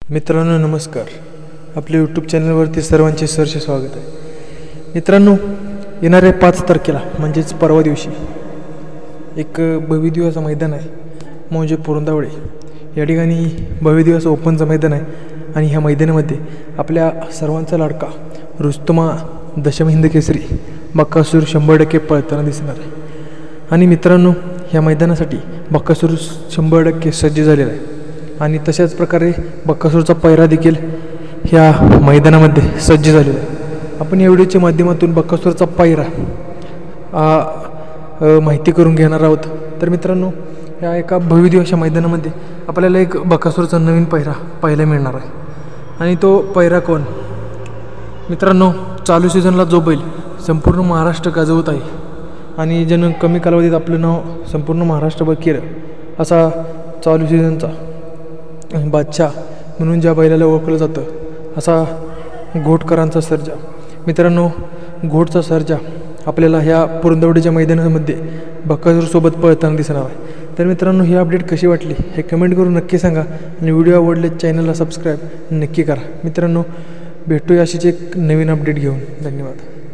मित्रांनो नमस्कार. आपल्या यूट्यूब चॅनलवरती सर्वांचे सहर्ष स्वागत आहे. मित्रांनो, येणाऱ्या 5 तारखेला म्हणजेच परवा दिवशी एक भव्यदिव्य असं मैदान आहे म्हणजे पुरंदावळे या ठिकाणी भव्यदिव्य असं ओपनचं मैदान आहे. आणि ह्या मैदानामध्ये आपल्या सर्वांचा लाडका रुस्तमा दशमहिंद केसरी बकासूर 100% पळताना दिसणार आहे. आणि मित्रांनो, ह्या मैदानासाठी बकासूर 100% सज्ज झालेला आहे. आणि तशाच प्रकारे बकासूरचा पैरा देखील ह्या मैदानामध्ये सज्ज झालेला आहे. आपण या व्हिडिओच्या माध्यमातून बकासूरचा पैरा माहिती करून घेणार आहोत. तर मित्रांनो, ह्या एका भव्यदिव्य अशा मैदानामध्ये आपल्याला एक बकासूरचा नवीन पैरा पाहायला मिळणार आहे. आणि तो पैरा कोण? मित्रांनो, चालू सीझनला जो बैल संपूर्ण महाराष्ट्र गाजवत आहे आणि ज्यानं कमी कालावधीत आपलं नाव संपूर्ण महाराष्ट्रभर केलं असा चालू सीझनचा बादशाह म्हणून ज्या बैलाला ओळखलं जातं असा घोटकरांचा सर्जा. मित्रांनो, घोटचा सर्जा आपल्याला ह्या पुरंदवडीच्या मैदानामध्ये बकासूरसोबत पळताना दिसणार आहे. तर मित्रांनो, ही अपडेट कशी वाटली हे कमेंट करून नक्की सांगा. आणि व्हिडिओ आवडले चॅनलला सबस्क्राईब नक्की करा. मित्रांनो, भेटूया अशीच एक नवीन अपडेट घेऊन. धन्यवाद.